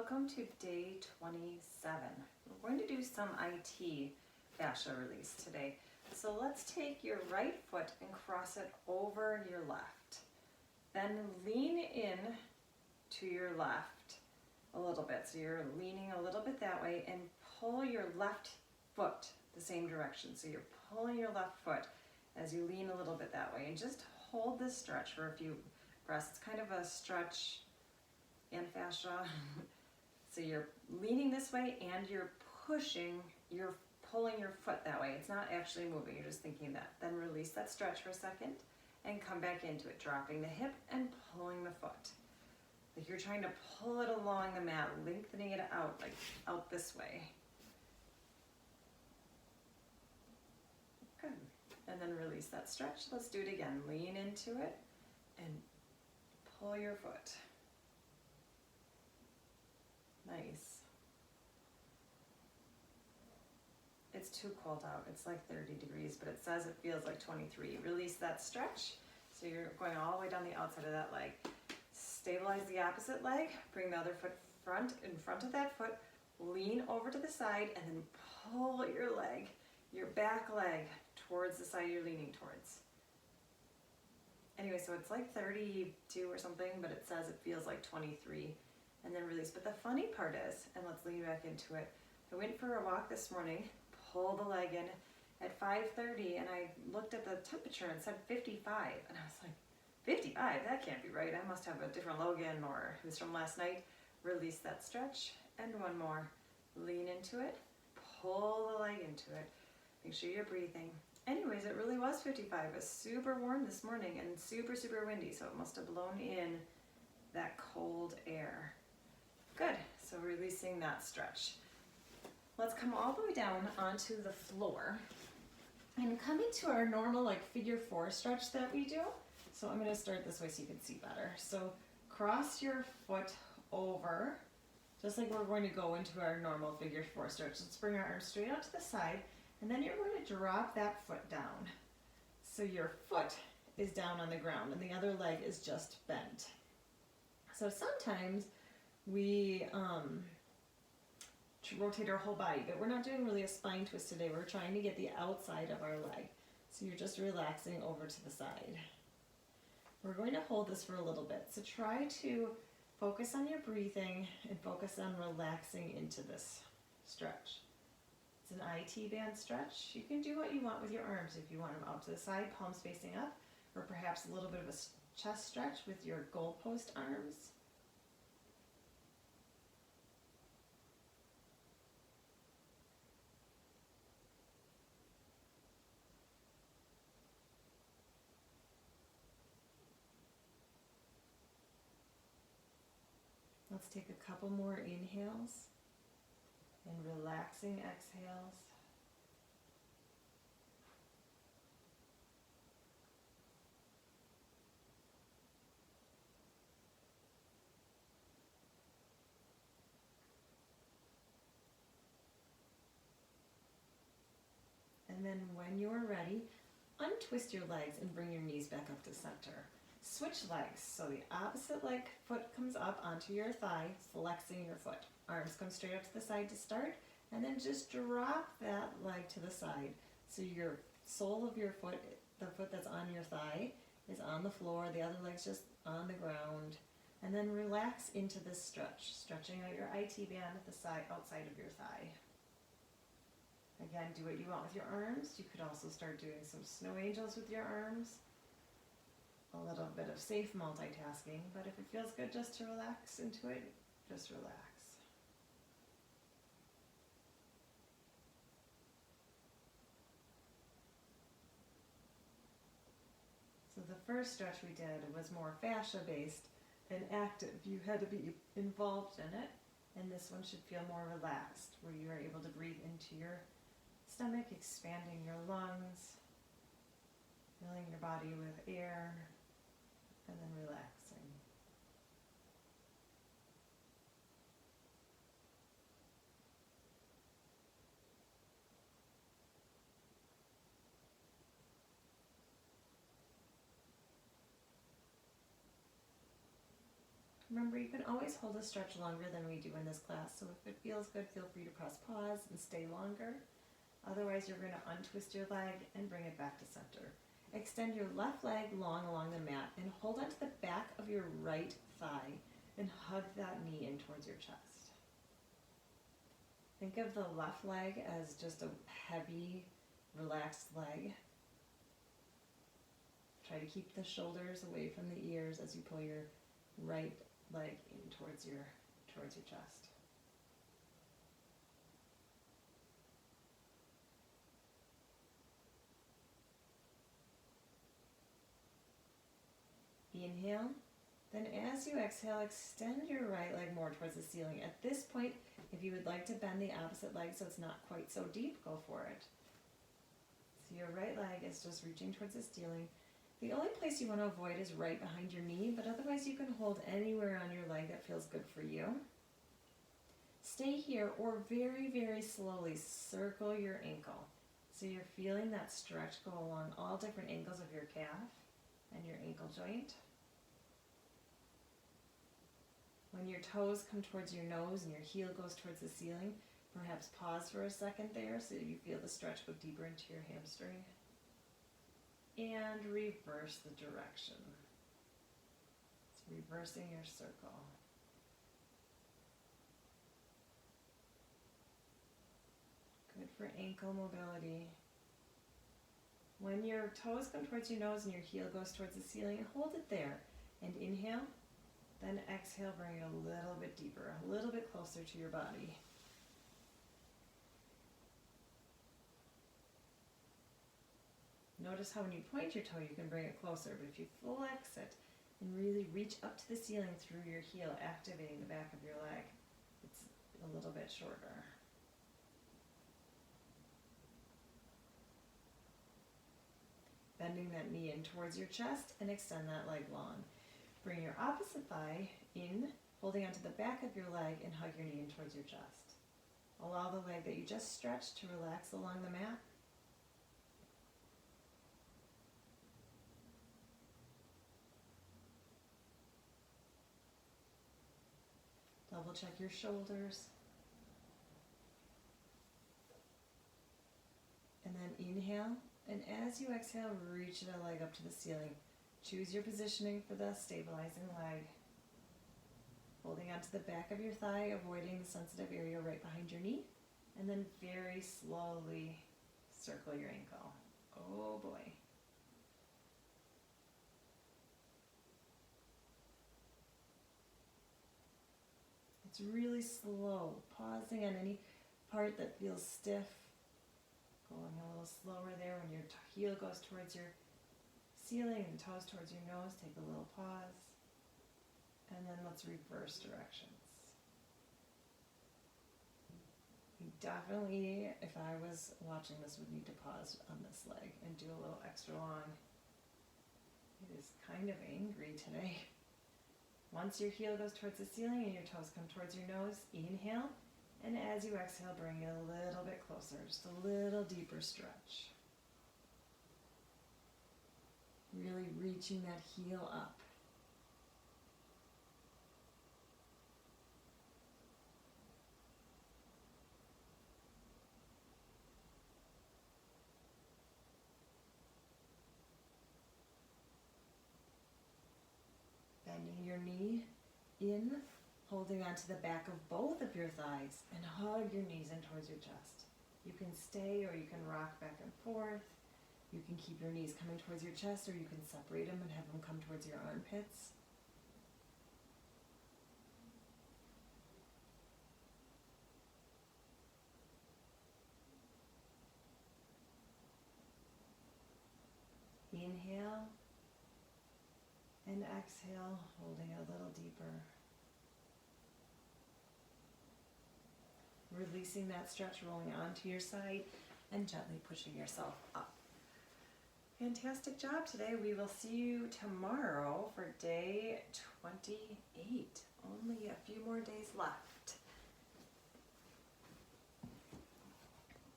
welcome to day 27. We're going to do some IT fascia release today. So let's take your right foot and cross it over your left. Then lean in to your left a little bit. So you're leaning a little bit that way and pull your left foot the same direction. So you're pulling your left foot as you lean a little bit that way, and just hold this stretch for a few breaths. It's kind of a stretch and fascia. So you're leaning this way and you're pulling your foot that way. It's not actually moving, you're just thinking that. Then release that stretch for a second and come back into it, dropping the hip and pulling the foot. Like you're trying to pull it along the mat, lengthening it out, like out this way. Good. And then release that stretch. Let's do it again. Lean into it and pull your foot. Nice. It's too cold out. It's like 30 degrees, but it says it feels like 23. Release that stretch. So you're going all the way down the outside of that leg. Stabilize the opposite leg. Bring the other foot in front of that foot. Lean over to the side and then pull your back leg towards the side you're leaning towards. Anyway, so it's like 32 or something, but it says it feels like 23. And then release. But the funny part is, and let's lean back into it, I went for a walk this morning, pulled the leg in at 5:30, and I looked at the temperature and it said 55. And I was like, 55? That can't be right. I must have a different Logan, or it was from last night. Release that stretch, and one more. Lean into it, pull the leg into it. Make sure you're breathing. Anyways, it really was 55. It was super warm this morning and super, super windy, so it must have blown in that cold air. Good, so releasing that stretch. Let's come all the way down onto the floor and come into our normal like figure 4 stretch that we do. So I'm gonna start this way so you can see better. So cross your foot over, just like we're going to go into our normal figure 4 stretch. Let's bring our arms straight out to the side, and then you're going to drop that foot down. So your foot is down on the ground and the other leg is just bent. So sometimes we rotate our whole body, but we're not doing really a spine twist today. We're trying to get the outside of our leg. So you're just relaxing over to the side. We're going to hold this for a little bit. So try to focus on your breathing and focus on relaxing into this stretch. It's an IT band stretch. You can do what you want with your arms. If you want them out to the side, palms facing up, or perhaps a little bit of a chest stretch with your goalpost arms. Let's take a couple more inhales and relaxing exhales. And then when you're ready, untwist your legs and bring your knees back up to center. Switch legs, so the opposite leg foot comes up onto your thigh, flexing your foot. Arms come straight up to the side to start, and then just drop that leg to the side. So your sole of your foot, the foot that's on your thigh, is on the floor, the other leg's just on the ground. And then relax into this stretch, stretching out your IT band at the side, outside of your thigh. Again, do what you want with your arms. You could also start doing some snow angels with your arms. A little bit of safe multitasking, but if it feels good just to relax into it, just relax. So the first stretch we did was more fascia based and active. You had to be involved in it, and this one should feel more relaxed, where you are able to breathe into your stomach, expanding your lungs, filling your body with air, and then relaxing. Remember, you can always hold a stretch longer than we do in this class, so if it feels good, feel free to press pause and stay longer. Otherwise, you're going to untwist your leg and bring it back to center. Extend your left leg long along the mat and hold onto the back of your right thigh and hug that knee in towards your chest. Think of the left leg as just a heavy, relaxed leg. Try to keep the shoulders away from the ears as you pull your right leg in towards your chest. Inhale. Then as you exhale, extend your right leg more towards the ceiling. At this point, if you would like to bend the opposite leg so it's not quite so deep, go for it. So your right leg is just reaching towards the ceiling. The only place you want to avoid is right behind your knee, but otherwise you can hold anywhere on your leg that feels good for you. Stay here or very, very slowly circle your ankle. So you're feeling that stretch go along all different angles of your calf and your ankle joint. When your toes come towards your nose and your heel goes towards the ceiling, perhaps pause for a second there so you feel the stretch go deeper into your hamstring. And reverse the direction. It's reversing your circle. Good for ankle mobility. When your toes come towards your nose and your heel goes towards the ceiling, hold it there. And inhale, then exhale, bring it a little bit deeper, a little bit closer to your body. Notice how when you point your toe, you can bring it closer, but if you flex it and really reach up to the ceiling through your heel, activating the back of your leg, it's a little bit shorter. Bending that knee in towards your chest and extend that leg long. Bring your opposite thigh in, holding onto the back of your leg and hug your knee in towards your chest. Allow the leg that you just stretched to relax along the mat. Double check your shoulders. And then inhale. And as you exhale, reach the leg up to the ceiling. Choose your positioning for the stabilizing leg. Holding onto the back of your thigh, avoiding the sensitive area right behind your knee. And then very slowly circle your ankle. Oh boy. It's really slow, pausing on any part that feels stiff. Going a little slower there when your heel goes towards your ceiling and toes towards your nose. Take a little pause. And then let's reverse directions. You definitely, if I was watching this, would need to pause on this leg and do a little extra long. It is kind of angry today. Once your heel goes towards the ceiling and your toes come towards your nose, inhale. And as you exhale, bring it a little bit closer, just a little deeper stretch. Really reaching that heel up. Bending your knee in, holding onto the back of both of your thighs and hug your knees in towards your chest. You can stay or you can rock back and forth. You can keep your knees coming towards your chest or you can separate them and have them come towards your armpits. Inhale and exhale, holding it a little deeper. Releasing that stretch, rolling onto your side and gently pushing yourself up. Fantastic job today. We will see you tomorrow for day 28. Only a few more days left.